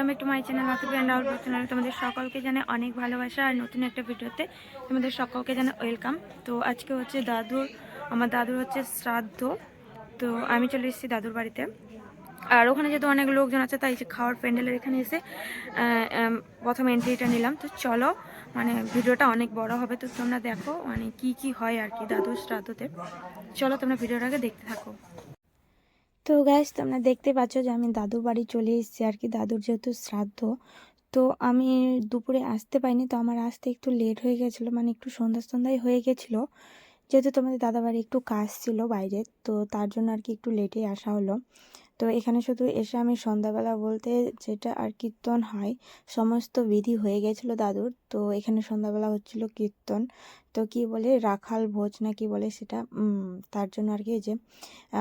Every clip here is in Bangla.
Back to my channel Mathur and out চ্যানেলে তোমাদের সকলকে জানে অনেক ভালোবাসা আর নতুন একটা ভিডিওতে তোমাদের সকলকে জানে ওয়েলকাম। তো আজকে হচ্ছে আমার দাদুর হচ্ছে শ্রাদ্ধ। তো আমি চলে এসেছি দাদুর বাড়িতে, আর ওখানে যেহেতু অনেক লোকজন আছে তাই যে খাওয়ার প্যান্ডেলের এখানে এসে প্রথম এন্ট্রিটা নিলাম। তো চলো, মানে ভিডিওটা অনেক বড় হবে, তো তোমরা দেখো মানে কি হয় আর কি দাদুর শ্রাদ্ধতে। চলো তোমরা ভিডিওটাকে দেখতে থাকো। তো গাইস, তোমরা দেখতে পাচ্ছ যে আমি দাদুর বাড়ি চলে এসেছি আর কি। দাদুর যেহেতু শ্রাদ্ধ, তো আমি দুপুরে আসতে পাইনি, তো আমার আসতে একটু লেট হয়ে গেছিলো, মানে একটু সন্ধ্যায় হয়ে গেছিলো, যেহেতু তোমাদের দাদা বাড়ি একটু কাজ ছিল বাইরে, তো তার জন্য আর কি একটু লেটেই আসা হলো। তো এখানে শুধু এসে আমি সন্ধ্যাবেলা বলতে যেটা আর কীর্তন হয় সমস্ত বিধি হয়ে গেছিলো দাদুর। তো এখানে সন্ধ্যাবেলা হচ্ছিল কীর্তন, তো কি বলে রাখাল ভোজ না কি বলে সেটা, তার জন্য আর কি যে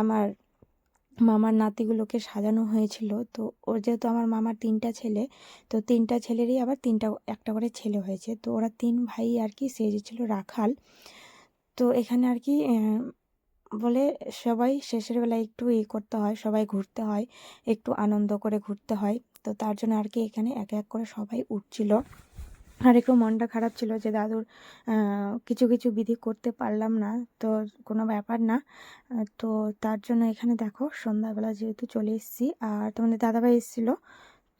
আমার মামার নাতিগুলোকে সাজানো হয়েছিল। তো ওর যেহেতু আমার মামার 3টা ছেলে, তো 3টা ছেলেরই আবার একটা করে ছেলে হয়েছে, তো ওরা 3 ভাই আর কি সেজেছিল রাখাল। তো এখানে আর কি বলে সবাই শেষের বেলায় একটু করতে হয়, সবাই ঘুরতে হয়, একটু আনন্দ করে ঘুরতে হয়। তো তার জন্য আর কি এখানে এক এক করে সবাই উঠছিল। আর একটু মনটা খারাপ ছিল যে দাদুর কিছু কিছু বিধি করতে পারলাম না, তো কোনো ব্যাপার না। তো তার জন্য এখানে দেখো সন্ধ্যাবেলা যেহেতু চলে এসেছি, আর তোমাদের দাদাভাই এসেছিলো,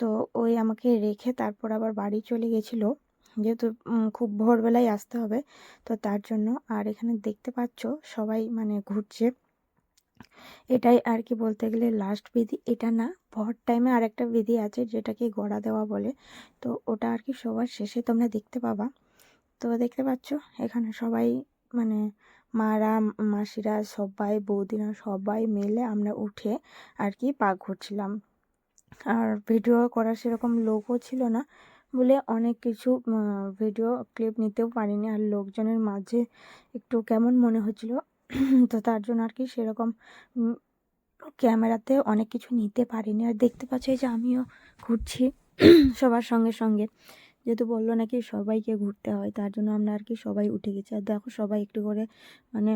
তো ওই আমাকে রেখে তারপর আবার বাড়ি চলে গেছিলো, যেহেতু খুব ভোরবেলায় আসতে হবে, তো তার জন্য। আর এখানে দেখতে পাচ্ছ সবাই মানে ঘুরছে, এটাই আর কি বলতে গেলে লাস্ট বিধি। এটা না, ভর টাইমে আর একটা বিধি আছে যেটাকে গড়া দেওয়া বলে, তো ওটা আর কি সবার শেষে তোমরা দেখতে পাবা। তো দেখতে পাচ্ছ এখানে সবাই মানে মারা মাসিরা সবাই বৌদিরা সবাই মিলে আমরা উঠে আর কি পাক ঘুরছিলাম। আর ভিডিও করার সেরকম লোকও ছিল না বলে অনেক কিছু ভিডিও ক্লিপ নিতেও পারিনি, আর লোকজনের মাঝে একটু কেমন মনে হচ্ছিল তো তার জন্য আর কি সেরকম ক্যামেরাতে অনেক কিছু নিতে পারিনি। আর দেখতে পাচ্ছি যে আমিও ঘুরছি সবার সঙ্গে সঙ্গে, যেহেতু বললো নাকি সবাইকে ঘুরতে হয়, তার জন্য আমরা আর কি সবাই উঠে গেছি। আর দেখো সবাই একটু করে মানে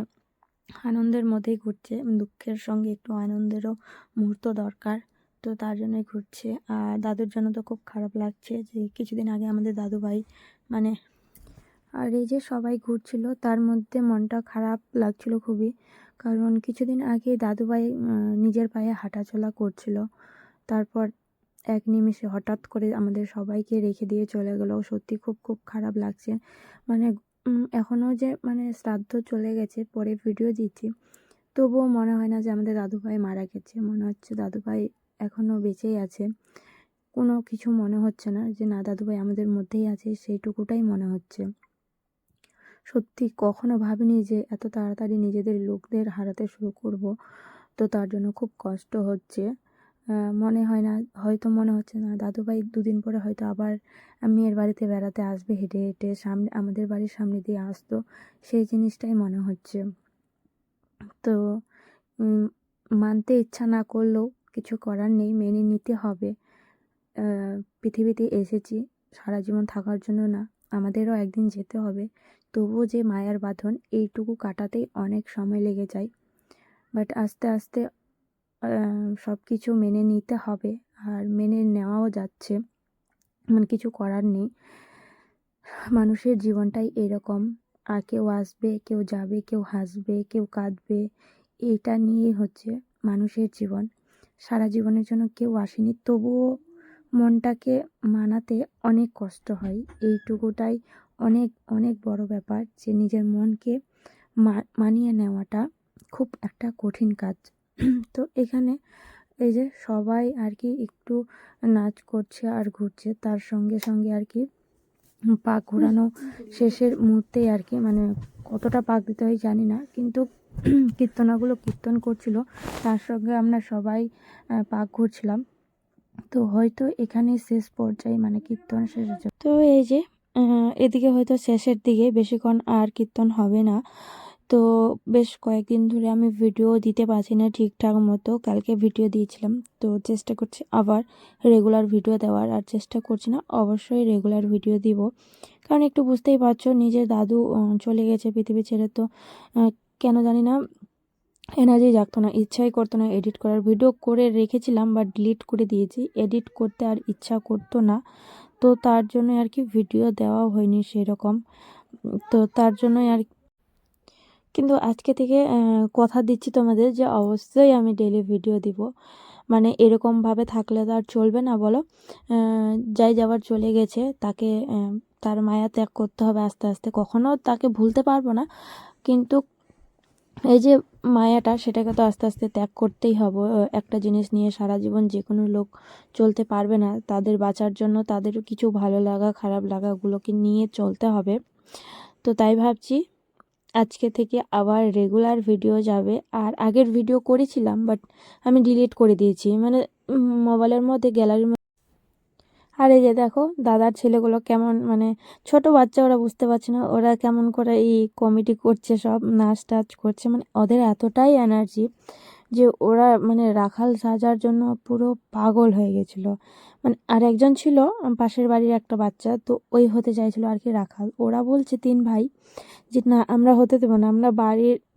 আনন্দের মধ্যেই ঘুরছে, দুঃখের সঙ্গে একটু আনন্দেরও মুহূর্ত দরকার, তো তার জন্যই ঘুরছে। আর দাদুর জন্য তো খুব খারাপ লাগছে যে কিছুদিন আগে আমাদের দাদু ভাই মানে, আর এই যে সবাই ঘুরছিল তার মধ্যে মনটা খারাপ লাগছিল খুবই, কারণ কিছুদিন আগে দাদুভাই নিজের পায়ে হাঁটাচলা করছিল, তারপর এক নিমেষে হঠাৎ করে আমাদের সবাইকে রেখে দিয়ে চলে গেল। সত্যি খুব খুব খারাপ লাগছে। মানে এখনও যে মানে শ্রাদ্ধ চলে গেছে, পরে ভিডিও দিচ্ছি, তবুও মনে হয় না যে আমাদের দাদুভাই মারা গেছে, মনে হচ্ছে দাদুভাই এখনও বেঁচেই আছে। কোনো কিছু মনে হচ্ছে না যে না দাদুভাই আমাদের মধ্যেই আছে, সেইটুকুটাই মনে হচ্ছে। সত্যি কখনো ভাবিনি যে এত তাড়াতাড়ি নিজেদের লোকদের হারাতে শুরু করব, তো তার জন্য খুব কষ্ট হচ্ছে। মনে হয় না, হয়তো মনে হচ্ছে না দাদুভাই দুদিন পরে হয়তো আবার মেয়ের বাড়িতে বেড়াতে আসবে, হেঁটে হেঁটে সামনে আমাদের বাড়ির সামনে দিয়ে আসতো, সেই জিনিসটাই মনে হচ্ছে। তো মানতে ইচ্ছা না করলেও কিছু করার নেই, মেনে নিতে হবে। পৃথিবীতে এসেছি সারা জীবন থাকার জন্য না, আমাদেরও একদিন যেতে হবে। তবুও যে মায়ার বাঁধন এইটুকু কাটাতেই অনেক সময় লেগে যায়, বাট আস্তে আস্তে সব কিছু মেনে নিতে হবে, আর মেনে নেওয়াও যাচ্ছে, মানে কিছু করার নেই। মানুষের জীবনটাই এরকম, আর কেউ আসবে কেউ যাবে, কেউ হাসবে কেউ কাঁদবে, এইটা নিয়েই হচ্ছে মানুষের জীবন। সারা জীবনের জন্য কেউ আসেনি, তবুও মনটাকে মানাতে অনেক কষ্ট হয়। এইটুকুটাই অনেক অনেক বড় ব্যাপার, যে নিজের মনকে মানিয়ে নেওয়াটা খুব একটা কঠিন কাজ। তো এখানে এই যে সবাই আর কি একটু নাচ করছে আর ঘুরছে, তার সঙ্গে সঙ্গে আর কি পাক ঘোরানো শেষের মুহূর্তেই আর কি, মানে কতটা পাক দিতে হয় জানি না, কিন্তু কীর্তনাগুলো কীর্তন করছিল, তার সঙ্গে আমরা সবাই পাক ঘুরছিলাম। তো হয়তো এখানে শেষ পর্যায়ে মানে কীর্তন শেষ হচ্ছে। তো এই যে এদিকে হয়তো শেষের দিকে, বেশিক্ষণ আর কীর্তন হবে না। তো বেশ কয়েকদিন ধরে আমি ভিডিও দিতে পারছি না ঠিকঠাক মতো, কালকে ভিডিও দিয়েছিলাম, তো চেষ্টা করছি আবার রেগুলার ভিডিও দেওয়ার, আর চেষ্টা করছি না অবশ্যই রেগুলার ভিডিও দিব, কারণ একটু বুঝতেই পারছো নিজের দাদু চলে গেছে পৃথিবী ছেড়ে, তো কেন জানি না এনার্জি জাগতো না, ইচ্ছাই করতো না এডিট করার। ভিডিও করে রেখেছিলাম বা ডিলিট করে দিয়েছি, এডিট করতে আর ইচ্ছা করতো না। তো তার জন্য আর কি ভিডিও দেওয়া হয়নি সেরকম। তো তার জন্যই আর কিন্তু আজকে থেকে কথা দিচ্ছি তোমাদের যে অবশ্যই আমি ডেইলি ভিডিও দিব। মানে এরকমভাবে থাকলে তো আর চলবে না বলো। যাই যাওয়ার চলে গেছে, তাকে তার মায়া ত্যাগ করতে হবে আস্তে আস্তে। কখনো তাকে ভুলতে পারবো না, কিন্তু এই যে মায়াটা, সেটাকে তো আস্তে আস্তে ত্যাগ করতেই হবে। একটা জিনিস নিয়ে সারা জীবন যে কোনো লোক চলতে পারবে না। তাদের বাঁচার জন্য তাদেরও কিছু ভালো লাগা খারাপ লাগাগুলোকে নিয়ে চলতে হবে। তো তাই ভাবছি আজকে থেকে আবার রেগুলার ভিডিও যাবে। আর আগের ভিডিও করেছিলাম, বাট আমি ডিলিট করে দিয়েছি, মানে মোবাইলের মধ্যে গ্যালারির। আর এই যে দেখো দাদার ছেলেগুলো কেমন, মানে ছোট বাচ্চা, ওরা বুঝতে পারছে না ওরা কেমন করে এই কমেডি করছে, সব নাচ টাচ করছে। মানে ওদের এতটাই এনার্জি যে ওরা মানে রাখাল সাজার জন্য পুরো পাগল হয়ে গেছিলো। মানে আর একজন ছিল পাশের বাড়ির একটা বাচ্চা, তো ওই হতে চাইছিল আর কি রাখাল। ওরা বলছে 3 ভাই যে না আমরা হতে দেবো না, আমরা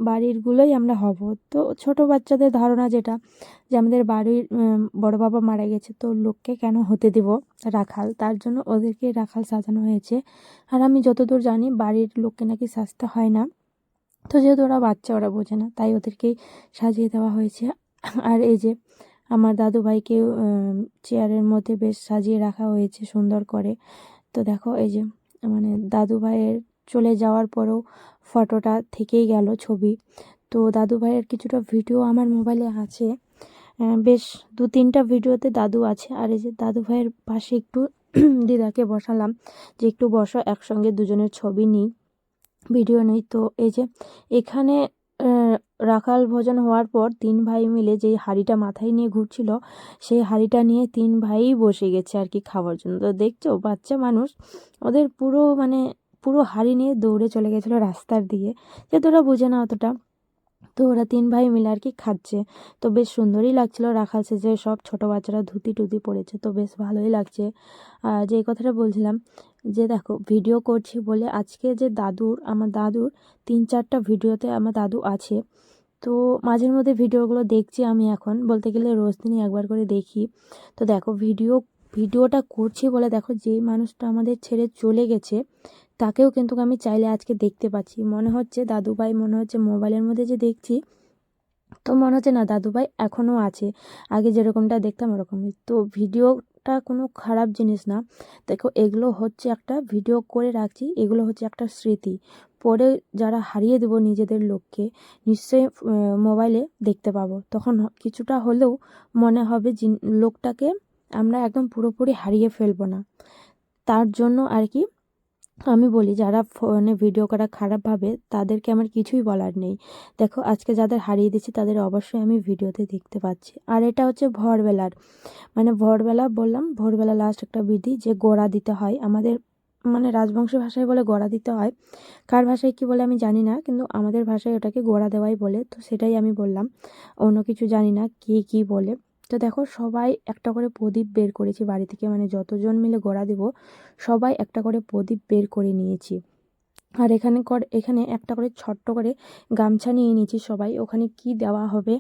বাড়িরগুলোই আমরা হব। তো ছোট বাচ্চাদের ধারণা যেটা, যে আমাদের বাড়ির বড় বাবা মারা গেছে, তো লোককে কেন হতে দেব রাখাল, তার জন্য ওদেরকে রাখাল সাজানো হয়েছে। আর আমি যতদূর জানি বাড়ির লোককে নাকি সাজতে হয় না। তো যেহেতু ওরা বাচ্চা, ওরা বোঝে না, তাই ওদেরকেই সাজিয়ে দেওয়া হয়েছে। আর এই যে আমার দাদু ভাইকে চেয়ারের মধ্যে বেশ সাজিয়ে রাখা হয়েছে সুন্দর করে। তো দেখো এই যে মানে দাদু ভাইয়ের চলে যাওয়ার পরেও ফটোটা থেকেই গেল ছবি। তো দাদু ভাইয়ের কিছুটা ভিডিও আমার মোবাইলে আছে, বেশ 2-3টা ভিডিওতে দাদু আছে। আর এই যে দাদু ভাইয়ের পাশে একটু দিদাকে বসালাম যে একটু বসো, একসঙ্গে দুজনের ছবি নিই, ভিডিও নেই। তো এই যে এখানে রাখাল ভোজন হওয়ার পর 3 ভাই মিলে যেই হাঁড়িটা মাথায় নিয়ে ঘুরছিল, সেই হাঁড়িটা নিয়ে 3 ভাইই বসে গেছে আর কি খাওয়ার জন্য। তো দেখছো বাচ্চা মানুষ, ওদের পুরো মানে পুরো হাঁড়ি নিয়ে দৌড়ে চলে গেছিলো রাস্তার দিকে, যেহেতু ওরা বোঝে না অতটা। তো ওরা 3 ভাই মিলে আর কি খাচ্ছে। তো বেশ সুন্দরই লাগছিল রাখাল সেজে, সব ছোট বাচ্চারা ধুতি টুতি পড়েছে, তো বেশ ভালোই লাগছে। যে কথাটা বলছিলাম, যে দেখো ভিডিও করছি বলে আজকে যে আমার দাদুর 3-4টা ভিডিওতে আমার দাদু আছে। তো মাঝের মধ্যে ভিডিওগুলো দেখছি আমি, এখন বলতে গেলে রোজ দিনই একবার করে দেখি। তো দেখো ভিডিওটা করছি বলে দেখো যেই মানুষটা আমাদের ছেড়ে চলে গেছে, তাকেও কিন্তু আমি চাইলে আজকে দেখতে পাচ্ছি। মনে হচ্ছে দাদুভাই, মনে হচ্ছে মোবাইলের মধ্যে যে দেখছি, তো মনে হচ্ছে না দাদুভাই এখনও আছে, আগে যেরকমটা দেখতাম ওরকমই। তো ভিডিওটা কোনো খারাপ জিনিস না। দেখো এগুলো হচ্ছে একটা ভিডিও করে রাখছি, এগুলো হচ্ছে একটা স্মৃতি। পরে যারা হারিয়ে দেবো নিজেদের লোককে, নিশ্চয়ই মোবাইলে দেখতে পাবো, তখন কিছুটা হলেও মনে হবে যে লোকটাকে আমরা একদম পুরোপুরি হারিয়ে ফেলবো না। তার জন্য আর কি আমি বলি, যারা ফোনে ভিডিও করা খারাপ ভাবে তাদেরকে আমার কিছুই বলার নেই। দেখো আজকে যাদের হারিয়ে দিচ্ছি তাদের অবশ্যই আমি ভিডিওতে দেখতে পাচ্ছি। আর এটা হচ্ছে ভোরবেলার, মানে ভোরবেলা বললাম, ভোরবেলা লাস্ট একটা বিধি যে গোড়া দিতে হয় আমাদের, মানে রাজবংশী ভাষায় বলে গোড়া দিতে হয়। কার ভাষায় কি বলে আমি জানি না, কিন্তু আমাদের ভাষায় ওটাকে গোড়া দেওয়াই বলে। তো সেটাই আমি বললাম, অন্য কিছু জানি না কে কি বলে। তো দেখো সবাই একটা করে প্রদীপ বের করেছি বাড়ি থেকে, মানে যতজন মিলে গোড়া দেব সবাই একটা করে প্রদীপ বের করে নিয়েছি। আর এখানে একটা করে ছোট্ট করে গামছা নিয়ে নিয়েছি সবাই। ওখানে কি দেওয়া হবে,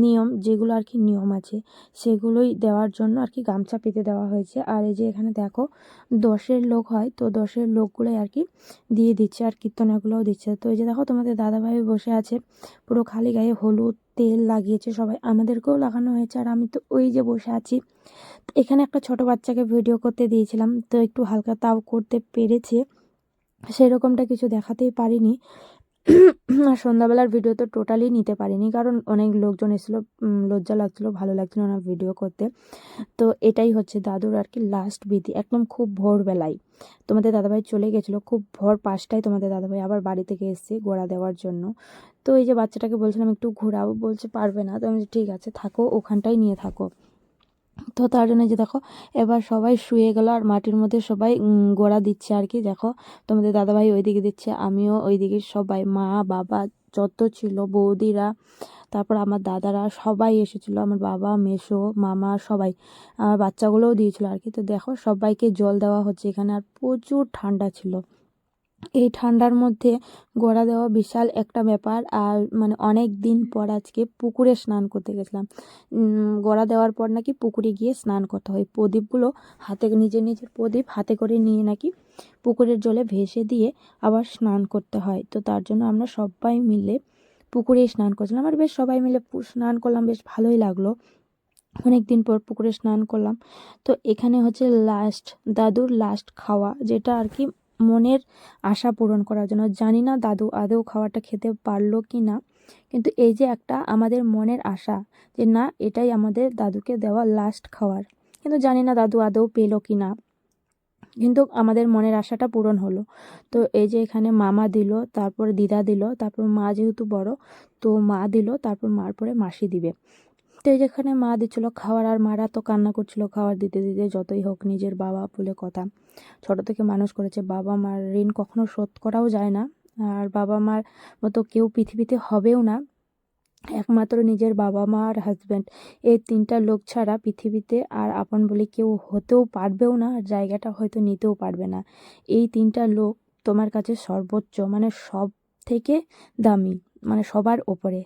নিয়ম যেগুলো আর কি নিয়ম আছে, সেগুলোই দেওয়ার জন্য আর কি গামছা পেতে দেওয়া হয়েছে। আর এই যে এখানে দেখো 10-এর লোক হয়, তো 10-এর লোকগুলোই আর কি দিয়ে দিচ্ছে, আর কীর্তনাগুলোও দিচ্ছে। তো এই যে দেখো তোমাদের দাদাভাই বসে আছে, পুরো খালি গায়ে হলুদ তেল লাগিয়েছে সবাই, আমাদেরকেও লাগানো হয়েছে। আর আমি তো ওই যে বসে আছি। এখানে একটা ছোট বাচ্চাকে ভিডিও করতে দিয়েছিলাম, তো একটু হালকা তাও করতে পেরেছে, সেরকমটা কিছু দেখাতেই পারিনি। আর সন্ধ্যাবেলার ভিডিও তো টোটালি নিতে পারিনি, কারণ অনেক লোকজন এসেছিলো, লজ্জা লাগছিলো, ভালো লাগছিলো না ভিডিও করতে। তো এটাই হচ্ছে দাদুর আর কি লাস্ট বিধি, একদম খুব ভোরবেলায়। তোমাদের দাদাভাই চলে গেছিলো খুব ভোর 5টায়, তোমাদের দাদাভাই আবার বাড়ি থেকে এসছে গোড়া দেওয়ার জন্য। তো এই যে বাচ্চাটাকে বলছিলাম একটু ঘোরাবো, বলছে পারবে না। তো আমি ঠিক আছে থাকো, ওখানটাই নিয়ে থাকো। তো তার জন্য যে দেখো এবার সবাই শুয়ে গেল, আর মাটির মধ্যে সবাই গোড়া দিচ্ছে আর কি। দেখো তোমাদের দাদাভাই ওইদিকে দিচ্ছে, আমিও ওইদিকে, সবাই মা বাবা যত ছিল, বৌদিরা, তারপর আমার দাদারা সবাই এসেছিলো, আমার বাবা মেসো মামা সবাই, আমার বাচ্চাগুলোও দিয়েছিল আর কি। তো দেখো সবাইকে জল দেওয়া হচ্ছে এখানে, আর প্রচুর ঠান্ডা ছিল। এই ঠান্ডার মধ্যে গড়া দেওয়া বিশাল একটা ব্যাপার। আর মানে অনেক দিন পর আজকে পুকুরে স্নান করতে গেছিলাম। গড়া দেওয়ার পর নাকি পুকুরে গিয়ে স্নান করতে হয়। প্রদীপগুলো হাতে নিজের নিজের প্রদীপ হাতে করে নিয়ে নাকি পুকুরের জলে ভেসে দিয়ে আবার স্নান করতে হয়। তো তার জন্য আমরা সবাই মিলে পুকুরেই স্নান করছিলাম। আর বেশ সবাই মিলে স্নান করলাম, বেশ ভালোই লাগলো। অনেক দিন পর পুকুরে স্নান করলাম। তো এখানে হচ্ছে দাদুর লাস্ট খাওয়া, যেটা আর কি মনের আশা পূরণ করার জন্য। জানি না দাদু আদৌ খাওয়াটা খেতে পারলো কি না, কিন্তু এই যে একটা আমাদের মনের আশা যে না, এটাই আমাদের দাদুকে দেওয়া লাস্ট খাওয়ার। কিন্তু জানি না দাদু আদৌ পেলো কি না, কিন্তু আমাদের মনের আশাটা পূরণ হলো। তো এই যে এখানে মামা দিল, তারপর দিদা দিল, তারপর মা যেহেতু বড় তো মা দিল, তারপর মার পরে মাসি দিবে। তো এই যেখানে মা দিচ্ছিল খাবার, আর মারা তো কান্না করছিল খাবার দিতে দিতে। যতই হোক নিজের বাবা বলে কথা, ছোট থেকে মানুষ করেছে, বাবা মার ঋণ কখনো শোধ করাও যায় না। আর বাবা মার মতো কেউ পৃথিবীতে হবেও না। একমাত্র নিজের বাবা মা আর হাজব্যান্ড, এই তিনটা লোক ছাড়া পৃথিবীতে আর আপন বলে কেউ হতেও পারবেও না, আর জায়গাটা হয়তো নিতেও পারবে না। এই তিনটা লোক তোমার কাছে সর্বোচ্চ, মানে সব থেকে দামি, মানে সবার ওপরে।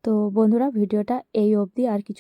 তো বন্ধুরা, ভিডিওটা এই অবধি, আর কিছু